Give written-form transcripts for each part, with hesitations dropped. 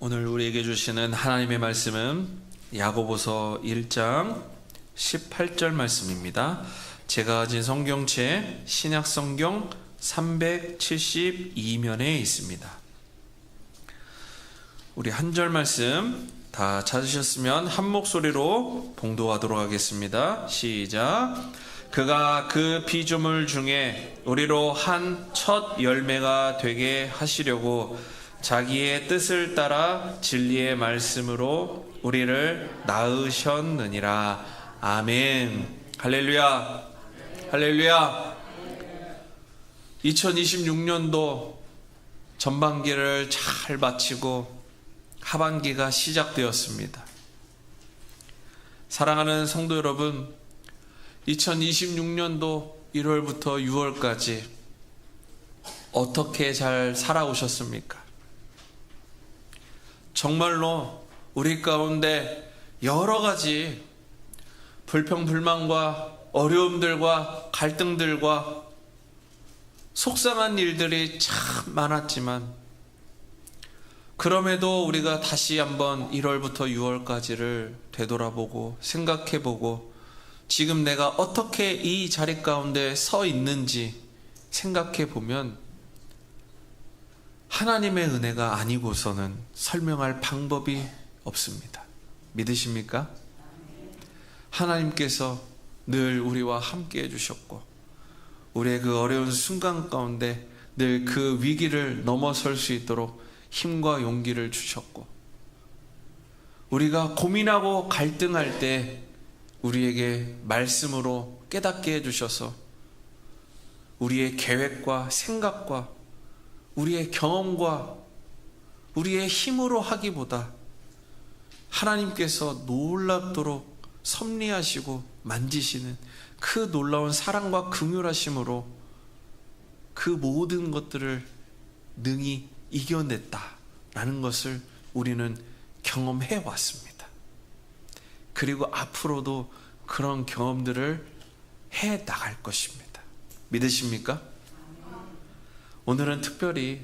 오늘 우리에게 주시는 하나님의 말씀은 야고보서 1장 18절 말씀입니다. 제가 가진 성경책 신약성경 372면에 있습니다. 우리 한 절 말씀 다 찾으셨으면 한 목소리로 봉독하도록 하겠습니다. 시작. 그가 그 피조물 중에 우리로 한 첫 열매가 되게 하시려고 자기의 뜻을 따라 진리의 말씀으로 우리를 낳으셨느니라. 아멘. 할렐루야. 할렐루야. 2026년도 전반기를 잘 마치고 하반기가 시작되었습니다. 사랑하는 성도 여러분, 2026년도 1월부터 6월까지 어떻게 잘 살아오셨습니까? 정말로 우리 가운데 여러 가지 불평불만과 어려움들과 갈등들과 속상한 일들이 참 많았지만, 그럼에도 우리가 다시 한번 1월부터 6월까지를 되돌아보고 생각해보고 지금 내가 어떻게 이 자리 가운데 서 있는지 생각해보면 하나님의 은혜가 아니고서는 설명할 방법이 없습니다. 믿으십니까? 하나님께서 늘 우리와 함께 해주셨고 우리의 그 어려운 순간 가운데 늘 그 위기를 넘어설 수 있도록 힘과 용기를 주셨고, 우리가 고민하고 갈등할 때 우리에게 말씀으로 깨닫게 해주셔서 우리의 계획과 생각과 우리의 경험과 우리의 힘으로 하기보다 하나님께서 놀랍도록 섭리하시고 만지시는 그 놀라운 사랑과 긍휼하심으로 그 모든 것들을 능히 이겨냈다라는 것을 우리는 경험해 왔습니다. 그리고 앞으로도 그런 경험들을 해 나갈 것입니다. 믿으십니까? 오늘은 특별히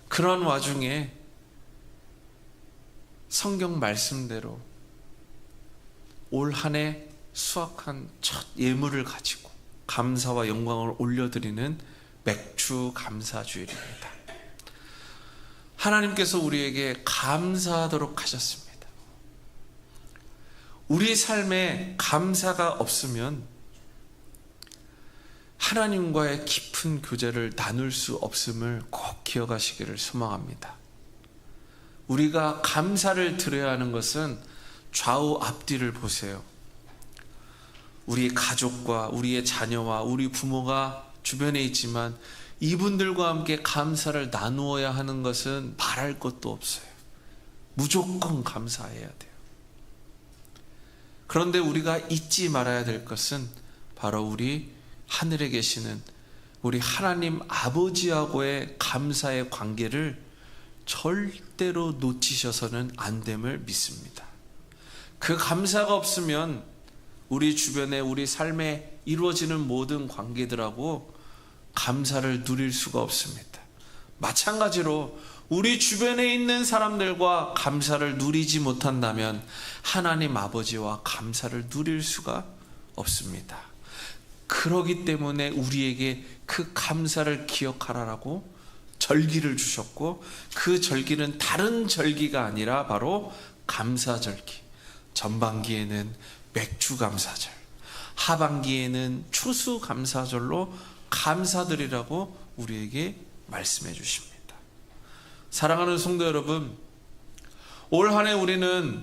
그런 와중에 성경 말씀대로 올 한 해 수확한 첫 예물을 가지고 감사와 영광을 올려드리는 맥주 감사주일입니다. 하나님께서 우리에게 감사하도록 하셨습니다. 우리 삶에 감사가 없으면 하나님과의 깊은 교제를 나눌 수 없음을 꼭 기억하시기를 소망합니다. 우리가 감사를 드려야 하는 것은 좌우 앞뒤를 보세요. 우리 가족과 우리의 자녀와 우리 부모가 주변에 있지만 이분들과 함께 감사를 나누어야 하는 것은 말할 것도 없어요. 무조건 감사해야 돼요. 그런데 우리가 잊지 말아야 될 것은 바로 우리 하늘에 계시는 우리 하나님 아버지하고의 감사의 관계를 절대로 놓치셔서는 안 됨을 믿습니다. 그 감사가 없으면 우리 주변에 우리 삶에 이루어지는 모든 관계들하고 감사를 누릴 수가 없습니다. 마찬가지로 우리 주변에 있는 사람들과 감사를 누리지 못한다면 하나님 아버지와 감사를 누릴 수가 없습니다. 그러기 때문에 우리에게 그 감사를 기억하라라고 절기를 주셨고, 그 절기는 다른 절기가 아니라 바로 감사절기. 전반기에는 맥주감사절, 하반기에는 추수감사절로 감사드리라고 우리에게 말씀해 주십니다. 사랑하는 성도 여러분, 올 한 해 우리는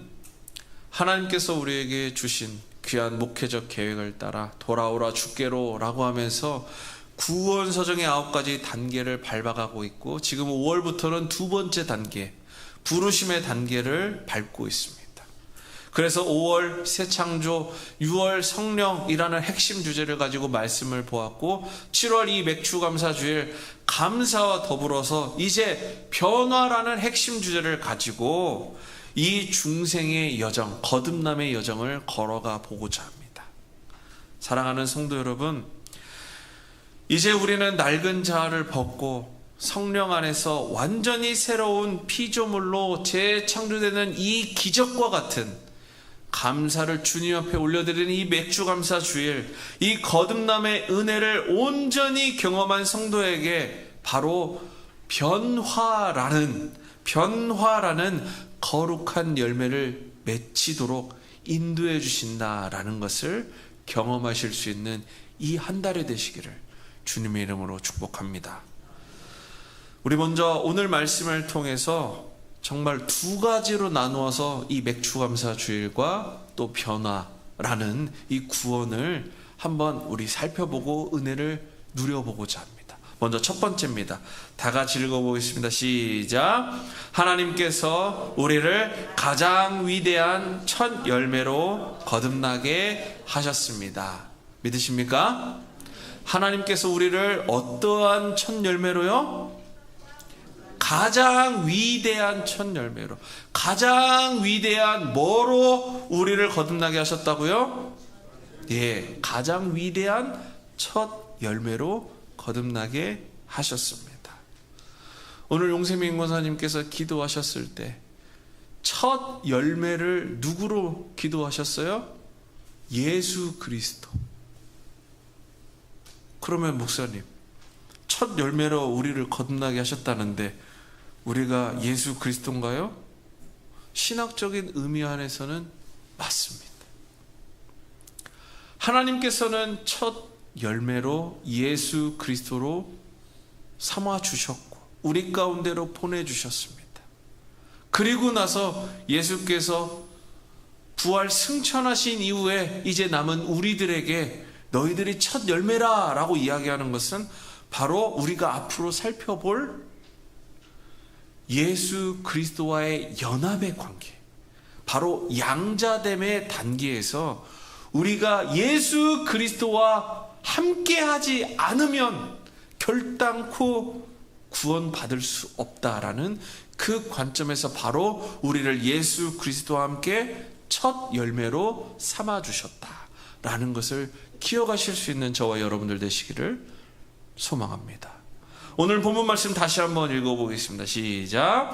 하나님께서 우리에게 주신 귀한 목회적 계획을 따라 돌아오라 주께로 라고 하면서 구원서정의 9가지 단계를 밟아가고 있고, 지금 5월부터는 두 번째 단계, 부르심의 단계를 밟고 있습니다. 그래서 5월 새창조, 6월 성령이라는 핵심 주제를 가지고 말씀을 보았고, 7월 이 맥주감사주일 감사와 더불어서 이제 변화라는 핵심 주제를 가지고 이 중생의 여정, 거듭남의 여정을 걸어가 보고자 합니다. 사랑하는 성도 여러분, 이제 우리는 낡은 자아를 벗고 성령 안에서 완전히 새로운 피조물로 재창조되는 이 기적과 같은 감사를 주님 앞에 올려드리는 이 맥주 감사 주일, 이 거듭남의 은혜를 온전히 경험한 성도에게 바로 변화라는 거룩한 열매를 맺히도록 인도해 주신다라는 것을 경험하실 수 있는 이 한 달이 되시기를 주님의 이름으로 축복합니다. 우리 먼저 오늘 말씀을 통해서 정말 두 가지로 나누어서 이 맥주감사 주일과 또 변화라는 이 구원을 한번 우리 살펴보고 은혜를 누려보고자 합니다. 먼저 첫 번째입니다. 다 같이 읽어보겠습니다. 시작. 하나님께서 우리를 가장 위대한 첫 열매로 거듭나게 하셨습니다. 믿으십니까? 하나님께서 우리를 어떠한 첫 열매로요? 가장 위대한 첫 열매로, 가장 위대한 뭐로 우리를 거듭나게 하셨다고요? 예, 가장 위대한 첫 열매로 거듭나게 하셨습니다. 오늘 용세미 인권사님께서 기도하셨을 때 첫 열매를 누구로 기도하셨어요? 예수 그리스도. 그러면 목사님, 첫 열매로 우리를 거듭나게 하셨다는데 우리가 예수 그리스도인가요? 신학적인 의미 안에서는 맞습니다. 하나님께서는 첫 열매로 예수 그리스도로 삼아 주셨고 우리 가운데로 보내주셨습니다. 그리고 나서 예수께서 부활 승천하신 이후에 이제 남은 우리들에게 너희들이 첫 열매라 라고 이야기하는 것은 바로 우리가 앞으로 살펴볼 예수 그리스도와의 연합의 관계, 바로 양자됨의 단계에서 우리가 예수 그리스도와 함께하지 않으면 결단코 구원받을 수 없다라는 그 관점에서 바로 우리를 예수 그리스도와 함께 첫 열매로 삼아주셨다라는 것을 기억하실 수 있는 저와 여러분들 되시기를 소망합니다. 오늘 본문 말씀 다시 한번 읽어보겠습니다. 시작.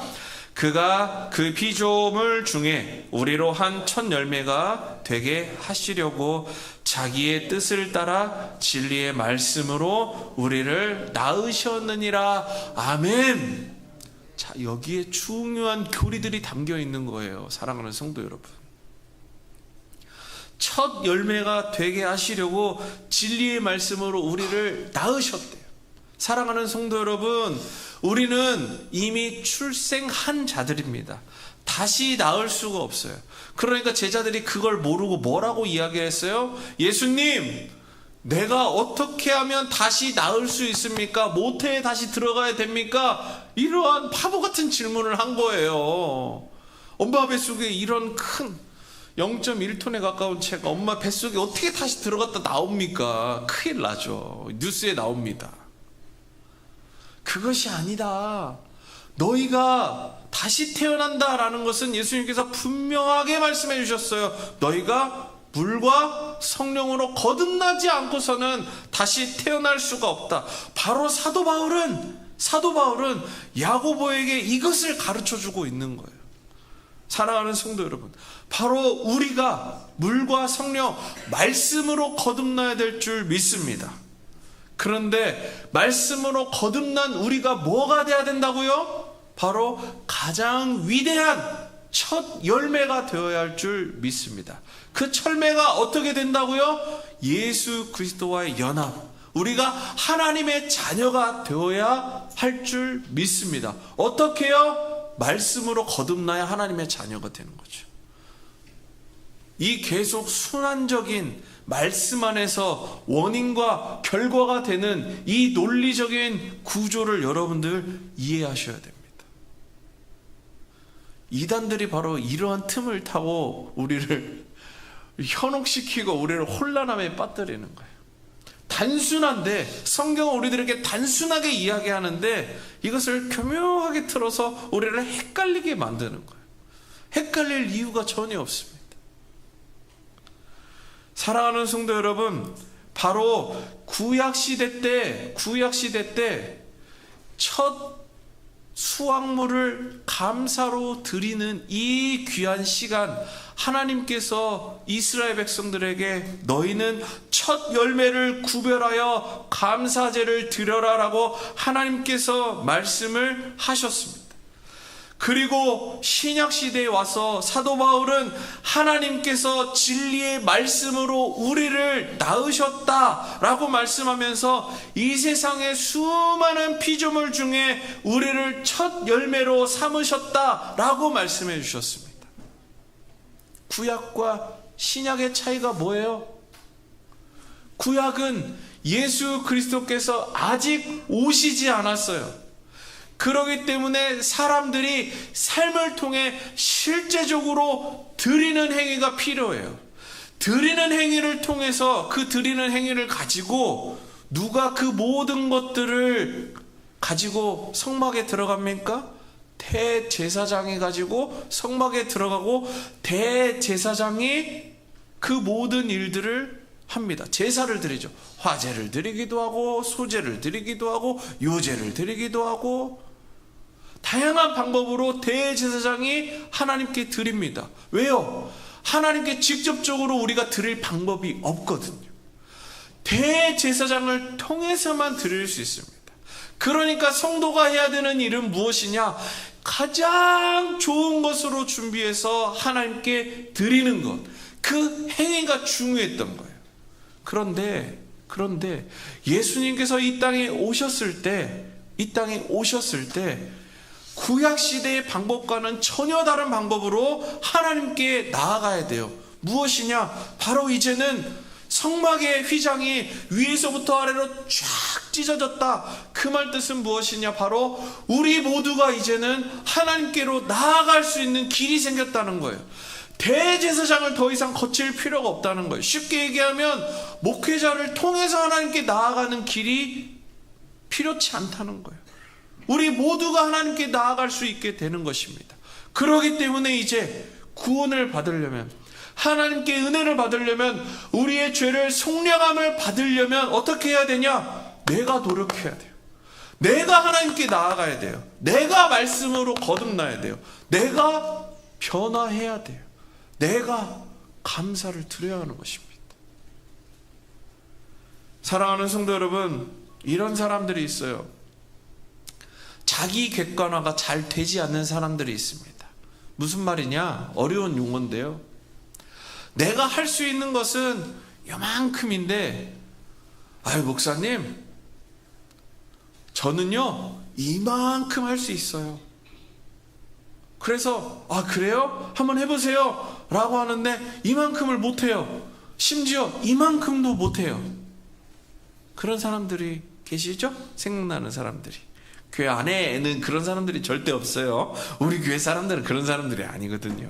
그가 그 피조물 중에 우리로 한 첫 열매가 되게 하시려고 자기의 뜻을 따라 진리의 말씀으로 우리를 낳으셨느니라. 아멘. 자, 여기에 중요한 교리들이 담겨 있는 거예요. 사랑하는 성도 여러분, 첫 열매가 되게 하시려고 진리의 말씀으로 우리를 낳으셨대요. 사랑하는 성도 여러분, 우리는 이미 출생한 자들입니다. 다시 낳을 수가 없어요. 그러니까 제자들이 그걸 모르고 뭐라고 이야기했어요? 예수님, 내가 어떻게 하면 다시 낳을 수 있습니까? 모태에 다시 들어가야 됩니까? 이러한 바보 같은 질문을 한 거예요. 엄마 뱃속에 이런 큰 0.1톤에 가까운 채가 엄마 뱃속에 어떻게 다시 들어갔다 나옵니까? 큰일 나죠. 뉴스에 나옵니다. 그것이 아니다. 너희가 다시 태어난다라는 것은 예수님께서 분명하게 말씀해 주셨어요. 너희가 물과 성령으로 거듭나지 않고서는 다시 태어날 수가 없다. 바로 사도 바울은 야고보에게 이것을 가르쳐 주고 있는 거예요. 사랑하는 성도 여러분, 바로 우리가 물과 성령, 말씀으로 거듭나야 될 줄 믿습니다. 그런데 말씀으로 거듭난 우리가 뭐가 돼야 된다고요? 바로 가장 위대한 첫 열매가 되어야 할 줄 믿습니다. 그 열매가 어떻게 된다고요? 예수 그리스도와의 연합, 우리가 하나님의 자녀가 되어야 할 줄 믿습니다. 어떻게요? 말씀으로 거듭나야 하나님의 자녀가 되는 거죠. 이 계속 순환적인 말씀 안에서 원인과 결과가 되는 이 논리적인 구조를 여러분들 이해하셔야 됩니다. 이단들이 바로 이러한 틈을 타고 우리를 현혹시키고 우리를 혼란함에 빠뜨리는 거예요. 단순한데, 성경은 우리들에게 단순하게 이야기하는데 이것을 교묘하게 틀어서 우리를 헷갈리게 만드는 거예요. 헷갈릴 이유가 전혀 없습니다. 사랑하는 성도 여러분, 바로 구약시대 때 첫 수확물을 감사로 드리는 이 귀한 시간, 하나님께서 이스라엘 백성들에게 너희는 첫 열매를 구별하여 감사제를 드려라 라고 하나님께서 말씀을 하셨습니다. 그리고 신약시대에 와서 사도 바울은 하나님께서 진리의 말씀으로 우리를 낳으셨다라고 말씀하면서 이 세상의 수많은 피조물 중에 우리를 첫 열매로 삼으셨다라고 말씀해 주셨습니다. 구약과 신약의 차이가 뭐예요? 구약은 예수 그리스도께서 아직 오시지 않았어요. 그렇기 때문에 사람들이 삶을 통해 실제적으로 드리는 행위가 필요해요. 드리는 행위를 통해서 그 드리는 행위를 가지고 누가 그 모든 것들을 가지고 성막에 들어갑니까? 대제사장이 가지고 성막에 들어가고 대제사장이 그 모든 일들을 합니다. 제사를 드리죠. 화제를 드리기도 하고 소제를 드리기도 하고 요제를 드리기도 하고 다양한 방법으로 대제사장이 하나님께 드립니다. 왜요? 하나님께 직접적으로 우리가 드릴 방법이 없거든요. 대제사장을 통해서만 드릴 수 있습니다. 그러니까 성도가 해야 되는 일은 무엇이냐? 가장 좋은 것으로 준비해서 하나님께 드리는 것. 그 행위가 중요했던 거예요. 그런데 예수님께서 이 땅에 오셨을 때 구약시대의 방법과는 전혀 다른 방법으로 하나님께 나아가야 돼요. 무엇이냐? 바로 이제는 성막의 휘장이 위에서부터 아래로 쫙 찢어졌다. 그 말 뜻은 무엇이냐? 바로 우리 모두가 이제는 하나님께로 나아갈 수 있는 길이 생겼다는 거예요. 대제사장을 더 이상 거칠 필요가 없다는 거예요. 쉽게 얘기하면 목회자를 통해서 하나님께 나아가는 길이 필요치 않다는 거예요. 우리 모두가 하나님께 나아갈 수 있게 되는 것입니다. 그렇기 때문에 이제 구원을 받으려면, 하나님께 은혜를 받으려면, 우리의 죄를 속량함을 받으려면 어떻게 해야 되냐? 내가 노력해야 돼요. 내가 하나님께 나아가야 돼요. 내가 말씀으로 거듭나야 돼요. 내가 변화해야 돼요. 내가 감사를 드려야 하는 것입니다. 사랑하는 성도 여러분, 이런 사람들이 있어요. 자기 객관화가 잘 되지 않는 사람들이 있습니다. 무슨 말이냐? 어려운 용어인데요. 내가 할 수 있는 것은 요만큼인데, 아유 목사님, 저는요 이만큼 할 수 있어요. 그래서 아 그래요? 한번 해보세요 라고 하는데 이만큼을 못해요. 심지어 이만큼도 못해요. 그런 사람들이 계시죠? 생각나는 사람들이. 교회 안에는 그런 사람들이 절대 없어요. 우리 교회 사람들은 그런 사람들이 아니거든요.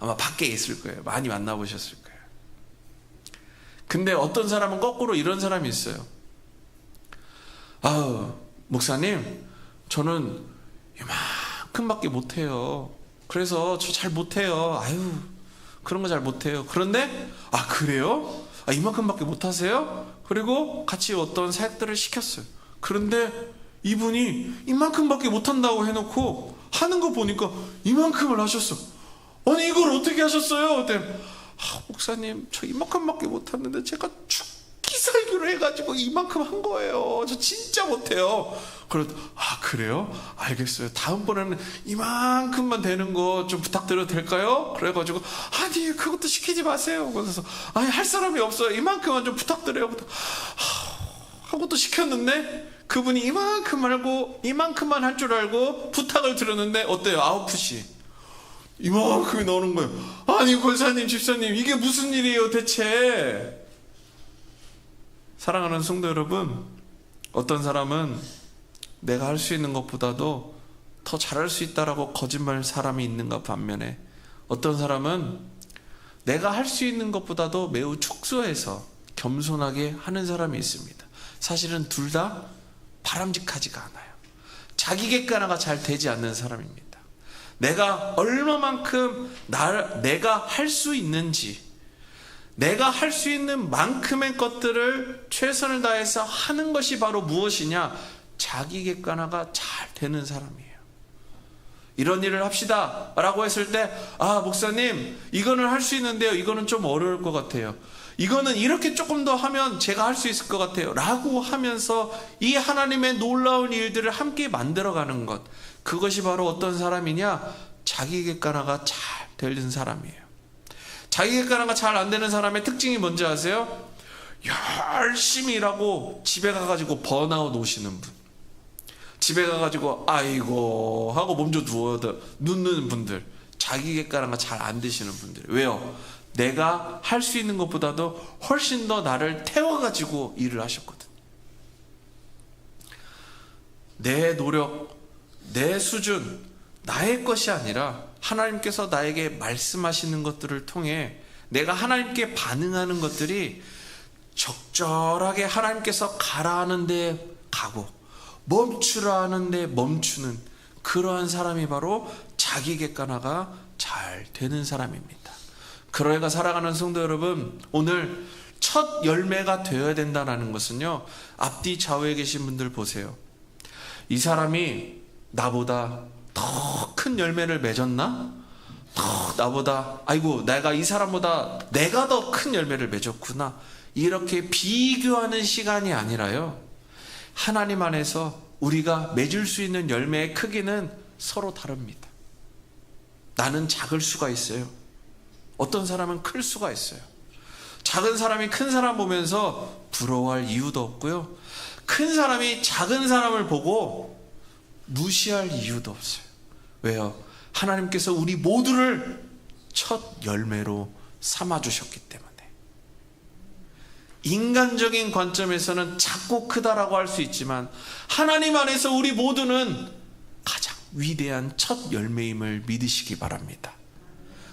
아마 밖에 있을 거예요. 많이 만나보셨을 거예요. 근데 어떤 사람은 거꾸로 이런 사람이 있어요. 아우 목사님, 저는 이만큼밖에 못해요. 그래서 저 잘 못해요. 아유 그런 거 잘 못해요. 그런데 아 그래요? 아 이만큼밖에 못하세요? 그리고 같이 어떤 사역들을 시켰어요. 그런데 이분이 이만큼밖에 못한다고 해놓고 하는 거 보니까 이만큼을 하셨어. 아니 이걸 어떻게 하셨어요? 그때 목사님 저 이만큼밖에 못하는데 제가 죽기 살기로 해가지고 이만큼 한 거예요. 저 진짜 못해요. 그래도 아 그래요? 알겠어요. 다음번에는 이만큼만 되는 거 좀 부탁드려도 될까요? 그래가지고 아니 그것도 시키지 마세요. 그래서 아니 할 사람이 없어요. 이만큼만 좀 부탁드려요. 하고 또 시켰는데 그분이 이만큼 말고 이만큼만 할 줄 알고 부탁을 드렸는데 어때요? 아웃풋이 이만큼이 나오는 거예요. 아니 권사님 집사님 이게 무슨 일이에요 대체? 사랑하는 성도 여러분, 어떤 사람은 내가 할 수 있는 것보다도 더 잘할 수 있다라고 거짓말 사람이 있는가 반면에, 어떤 사람은 내가 할 수 있는 것보다도 매우 축소해서 겸손하게 하는 사람이 있습니다. 사실은 둘 다 바람직하지가 않아요. 자기 객관화가 잘 되지 않는 사람입니다. 내가 얼마만큼 내가 할 수 있는지, 내가 할 수 있는 만큼의 것들을 최선을 다해서 하는 것이 바로 무엇이냐? 자기 객관화가 잘 되는 사람이에요. 이런 일을 합시다 라고 했을 때, 목사님 이거는 할 수 있는데요, 이거는 좀 어려울 것 같아요, 이거는 이렇게 조금 더 하면 제가 할 수 있을 것 같아요 라고 하면서 이 하나님의 놀라운 일들을 함께 만들어가는 것, 그것이 바로 어떤 사람이냐? 자기 객관화가 잘 되는 사람이에요. 자기 객관화가 잘 안 되는 사람의 특징이 뭔지 아세요? 열심히 일하고 집에 가가지고 번아웃 오시는 분, 집에 가가지고 아이고 하고 몸져 눕는 분들, 자기 객관화가 잘 안 되시는 분들. 왜요? 내가 할 수 있는 것보다도 훨씬 더 나를 태워가지고 일을 하셨거든. 내 노력, 내 수준, 나의 것이 아니라 하나님께서 나에게 말씀하시는 것들을 통해 내가 하나님께 반응하는 것들이 적절하게 하나님께서 가라 하는데 가고 멈추라 하는데 멈추는 그러한 사람이 바로 자기 객관화가 잘 되는 사람입니다. 그러니까 살아가는 성도 여러분, 오늘 첫 열매가 되어야 된다는 것은요, 앞뒤 좌우에 계신 분들 보세요. 이 사람이 나보다 더 큰 열매를 맺었나? 나보다, 아이고 내가 이 사람보다 내가 더 큰 열매를 맺었구나, 이렇게 비교하는 시간이 아니라요, 하나님 안에서 우리가 맺을 수 있는 열매의 크기는 서로 다릅니다. 나는 작을 수가 있어요. 어떤 사람은 클 수가 있어요. 작은 사람이 큰 사람 보면서 부러워할 이유도 없고요, 큰 사람이 작은 사람을 보고 무시할 이유도 없어요. 왜요? 하나님께서 우리 모두를 첫 열매로 삼아주셨기 때문에. 인간적인 관점에서는 작고 크다라고 할 수 있지만 하나님 안에서 우리 모두는 가장 위대한 첫 열매임을 믿으시기 바랍니다.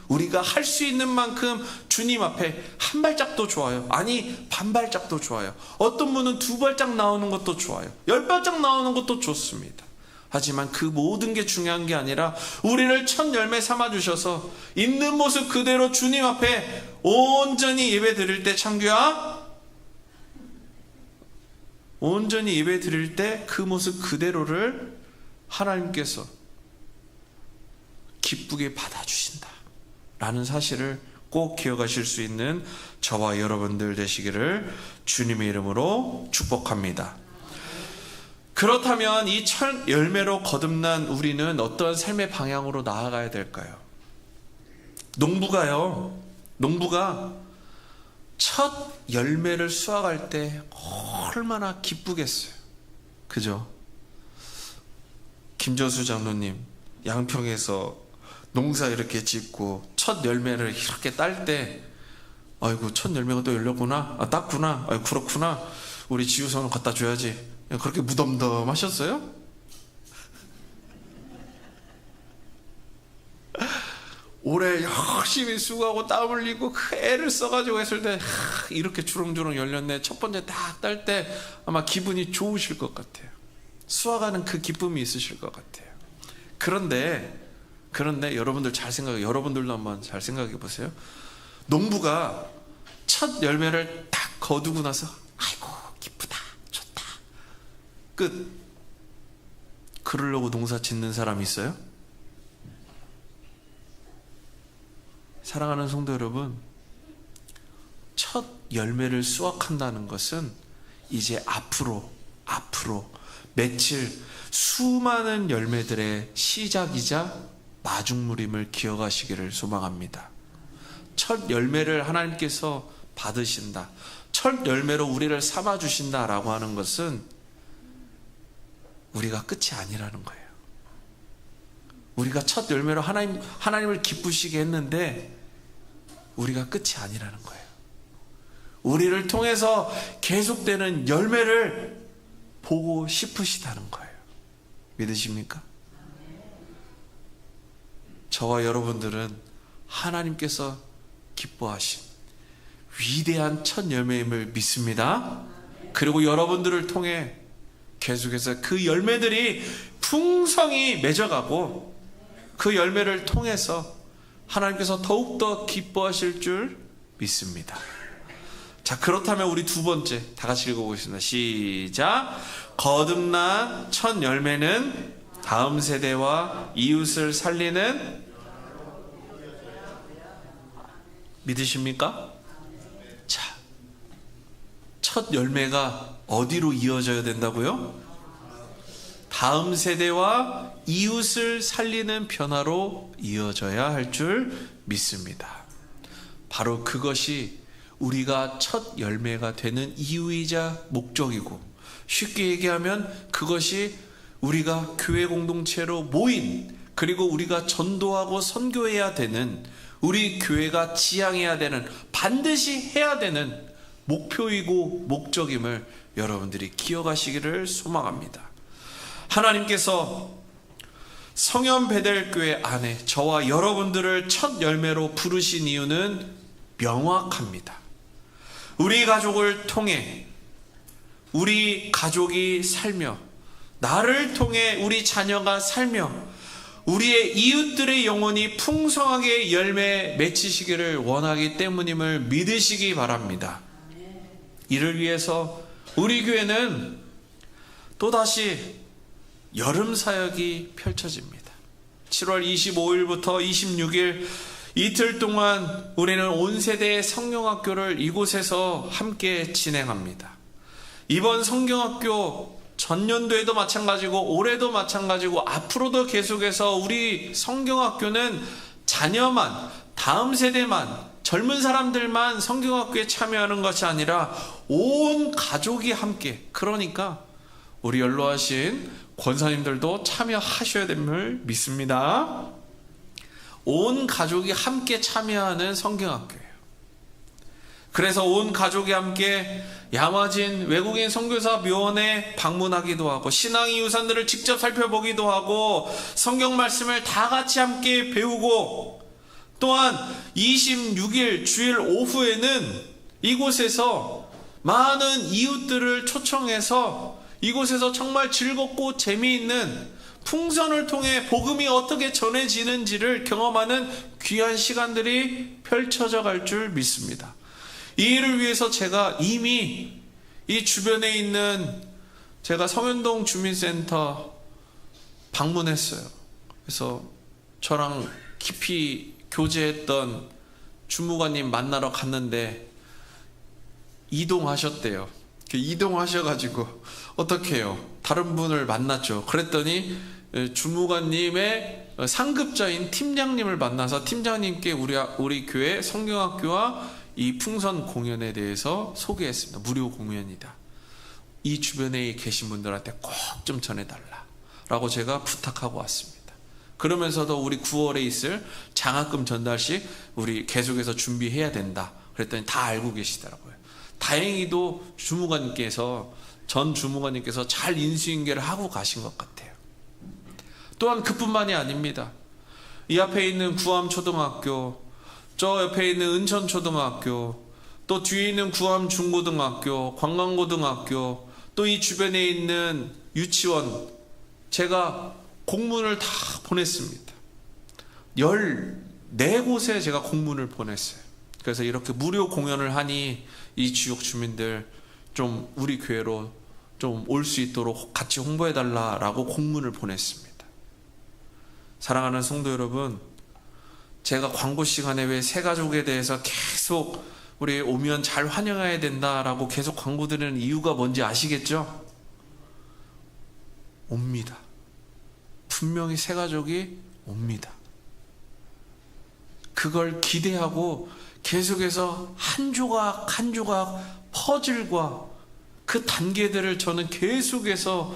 우리가 할 수 있는 만큼 주님 앞에 한 발짝도 좋아요, 아니 반발짝도 좋아요, 어떤 분은 두 발짝 나오는 것도 좋아요, 10발짝 나오는 것도 좋습니다. 하지만 그 모든 게 중요한 게 아니라 우리를 첫 열매 삼아주셔서 있는 모습 그대로 주님 앞에 온전히 예배 드릴 때, 창규야, 온전히 예배 드릴 때 그 모습 그대로를 하나님께서 기쁘게 받아주신다 라는 사실을 꼭 기억하실 수 있는 저와 여러분들 되시기를 주님의 이름으로 축복합니다. 그렇다면 이 첫 열매로 거듭난 우리는 어떤 삶의 방향으로 나아가야 될까요? 농부가 첫 열매를 수확할 때 얼마나 기쁘겠어요. 그죠? 김저수 장로님 양평에서 농사 이렇게 짓고 첫 열매를 이렇게 딸 때, 아이고 첫 열매가 또 열렸구나, 땄구나, 아이고 그렇구나, 우리 지우선을 갖다 줘야지, 그렇게 무덤덤하셨어요? 올해 열심히 수고하고 땀 흘리고 그 애를 써가지고 했을 때 이렇게 주렁주렁 열렸네, 첫 번째 딱 딸 때 아마 기분이 좋으실 것 같아요. 수확하는 그 기쁨이 있으실 것 같아요. 그런데 여러분들 잘 생각해, 여러분들도 한번 잘 생각해 보세요. 농부가 첫 열매를 딱 거두고 나서 아이고 기쁘다, 좋다, 끝. 그러려고 농사 짓는 사람이 있어요? 사랑하는 성도 여러분, 첫 열매를 수확한다는 것은 이제 앞으로 맺힐 수많은 열매들의 시작이자 마중물임을 기억하시기를 소망합니다. 첫 열매를 하나님께서 받으신다, 첫 열매로 우리를 삼아주신다라고 하는 것은 우리가 끝이 아니라는 거예요. 우리가 첫 열매로 하나님을 기쁘시게 했는데 우리가 끝이 아니라는 거예요. 우리를 통해서 계속되는 열매를 보고 싶으시다는 거예요. 믿으십니까? 저와 여러분들은 하나님께서 기뻐하신 위대한 첫 열매임을 믿습니다. 그리고 여러분들을 통해 계속해서 그 열매들이 풍성히 맺어가고 그 열매를 통해서 하나님께서 더욱더 기뻐하실 줄 믿습니다. 자, 그렇다면 우리 두 번째 다 같이 읽어보겠습니다. 시작. 거듭난 첫 열매는 다음 세대와 이웃을 살리는, 믿으십니까? 자, 첫 열매가 어디로 이어져야 된다고요? 다음 세대와 이웃을 살리는 변화로 이어져야 할 줄 믿습니다. 바로 그것이 우리가 첫 열매가 되는 이유이자 목적이고, 쉽게 얘기하면 그것이 우리가 교회 공동체로 모인, 그리고 우리가 전도하고 선교해야 되는, 우리 교회가 지향해야 되는, 반드시 해야 되는 목표이고 목적임을 여러분들이 기억하시기를 소망합니다. 하나님께서 성현 베델교회 안에 저와 여러분들을 첫 열매로 부르신 이유는 명확합니다. 우리 가족을 통해 우리 가족이 살며, 나를 통해 우리 자녀가 살며, 우리의 이웃들의 영혼이 풍성하게 열매 맺히시기를 원하기 때문임을 믿으시기 바랍니다. 이를 위해서 우리 교회는 또다시 여름 사역이 펼쳐집니다. 7월 25일부터 26일 이틀 동안 우리는 온 세대의 성경학교를 이곳에서 함께 진행합니다. 이번 성경학교 전년도에도 마찬가지고 올해도 마찬가지고 앞으로도 계속해서 우리 성경학교는 자녀만, 다음 세대만, 젊은 사람들만 성경학교에 참여하는 것이 아니라 온 가족이 함께, 그러니까 우리 연로하신 권사님들도 참여하셔야 됨을 믿습니다. 온 가족이 함께 참여하는 성경학교예요. 그래서 온 가족이 함께 야마진 외국인 선교사 묘원에 방문하기도 하고, 신앙의 유산들을 직접 살펴보기도 하고, 성경 말씀을 다 같이 함께 배우고, 또한 26일 주일 오후에는 이곳에서 많은 이웃들을 초청해서 이곳에서 정말 즐겁고 재미있는 풍선을 통해 복음이 어떻게 전해지는지를 경험하는 귀한 시간들이 펼쳐져 갈 줄 믿습니다. 이 일을 위해서 제가 이미 이 주변에 있는, 제가 성현동 주민센터 방문했어요. 그래서 저랑 깊이 교제했던 주무관님 만나러 갔는데 이동하셨대요. 이동하셔가지고 어떻게 해요? 다른 분을 만났죠. 그랬더니 주무관님의 상급자인 팀장님을 만나서 팀장님께 우리 교회 성경학교와 이 풍선 공연에 대해서 소개했습니다. 무료 공연이다. 이 주변에 계신 분들한테 꼭 좀 전해달라 라고 제가 부탁하고 왔습니다. 그러면서도 우리 9월에 있을 장학금 전달식 우리 계속해서 준비해야 된다 그랬더니 다 알고 계시더라고요. 다행히도 전 주무관님께서 잘 인수인계를 하고 가신 것 같아요. 또한 그뿐만이 아닙니다. 이 앞에 있는 구암초등학교, 저 옆에 있는 은천초등학교, 또 뒤에 있는 구암중고등학교, 관광고등학교, 또 이 주변에 있는 유치원, 제가 공문을 다 보냈습니다. 14곳에 제가 공문을 보냈어요. 그래서 이렇게 무료 공연을 하니 이 지역 주민들 좀 우리 교회로 좀 올 수 있도록 같이 홍보해달라라고 공문을 보냈습니다. 사랑하는 성도 여러분, 제가 광고 시간에 왜 새가족에 대해서 계속 우리 오면 잘 환영해야 된다라고 계속 광고 드리는 이유가 뭔지 아시겠죠? 옵니다. 분명히 새가족이 옵니다. 그걸 기대하고 계속해서 한 조각 한 조각 퍼즐과 그 단계들을 저는 계속해서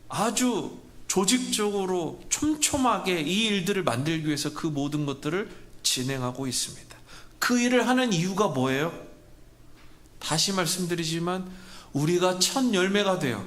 아주 조직적으로 촘촘하게 이 일들을 만들기 위해서 그 모든 것들을 진행하고 있습니다. 그 일을 하는 이유가 뭐예요? 다시 말씀드리지만 우리가 첫 열매가 되어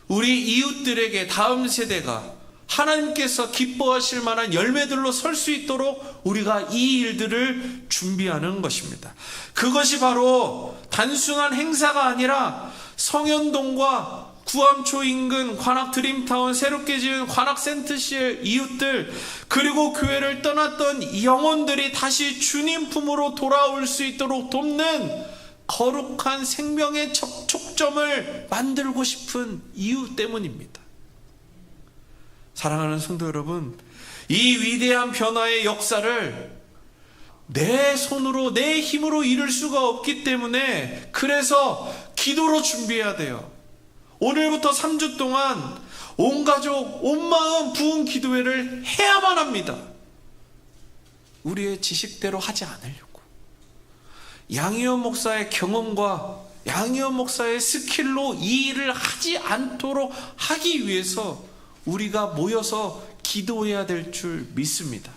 우리 이웃들에게 다음 세대가 하나님께서 기뻐하실 만한 열매들로 설 수 있도록 우리가 이 일들을 준비하는 것입니다. 그것이 바로 단순한 행사가 아니라 성현동과 구암초 인근 관악 드림타운 새롭게 지은 관악 센트시의 이웃들, 그리고 교회를 떠났던 영혼들이 다시 주님 품으로 돌아올 수 있도록 돕는 거룩한 생명의 접촉점을 만들고 싶은 이유 때문입니다. 사랑하는 성도 여러분, 이 위대한 변화의 역사를 내 손으로, 내 힘으로 이룰 수가 없기 때문에, 그래서 기도로 준비해야 돼요. 오늘부터 3주 동안 온 가족, 온 마음 부흥 기도회를 해야만 합니다. 우리의 지식대로 하지 않으려고. 양희원 목사의 경험과 양희원 목사의 스킬로 이 일을 하지 않도록 하기 위해서 우리가 모여서 기도해야 될 줄 믿습니다.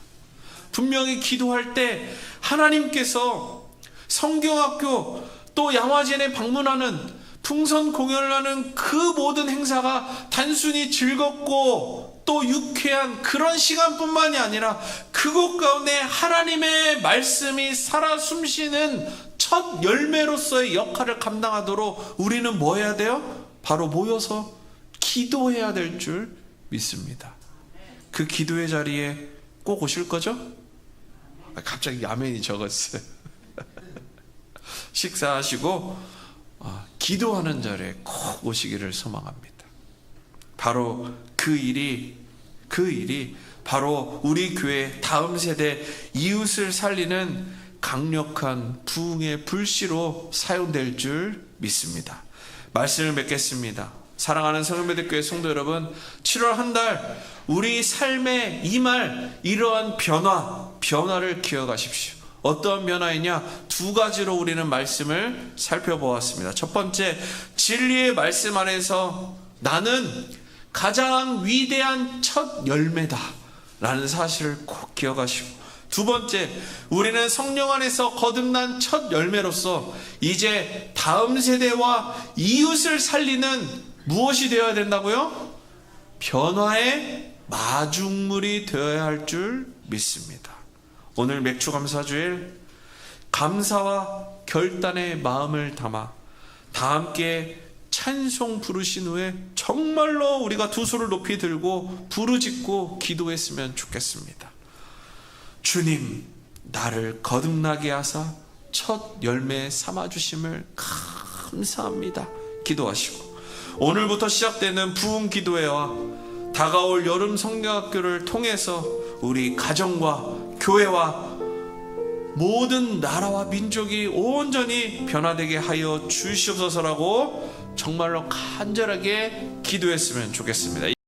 분명히 기도할 때 하나님께서 성경학교 또 양화진에 방문하는, 풍선 공연을 하는 그 모든 행사가 단순히 즐겁고 또 유쾌한 그런 시간뿐만이 아니라 그곳 가운데 하나님의 말씀이 살아 숨쉬는 첫 열매로서의 역할을 감당하도록 우리는 뭐 해야 돼요? 바로 모여서 기도해야 될 줄 믿습니다. 그 기도의 자리에 꼭 오실 거죠? 갑자기 아멘이 적었어요. 식사하시고 기도하는 자리에 꼭 오시기를 소망합니다. 바로 그 일이 바로 우리 교회 다음 세대 이웃을 살리는 강력한 부흥의 불씨로 사용될 줄 믿습니다. 말씀을 맺겠습니다. 사랑하는 성현매대교회 성도 여러분, 7월 한 달 우리 삶에 임할 이러한 변화를 기억하십시오. 어떤 변화이냐? 두 가지로 우리는 말씀을 살펴보았습니다. 첫 번째, 진리의 말씀 안에서 나는 가장 위대한 첫 열매다 라는 사실을 꼭 기억하시고, 두 번째, 우리는 성령 안에서 거듭난 첫 열매로서 이제 다음 세대와 이웃을 살리는 무엇이 되어야 된다고요? 변화의 마중물이 되어야 할 줄 믿습니다. 오늘 맥주감사주일 감사와 결단의 마음을 담아 다 함께 찬송 부르신 후에 정말로 우리가 두 손을 높이 들고 부르짖고 기도했으면 좋겠습니다. 주님, 나를 거듭나게 하사 첫 열매 삼아주심을 감사합니다. 기도하시고, 오늘부터 시작되는 부흥 기도회와 다가올 여름 성경학교를 통해서 우리 가정과 교회와 모든 나라와 민족이 온전히 변화되게 하여 주시옵소서라고 정말로 간절하게 기도했으면 좋겠습니다.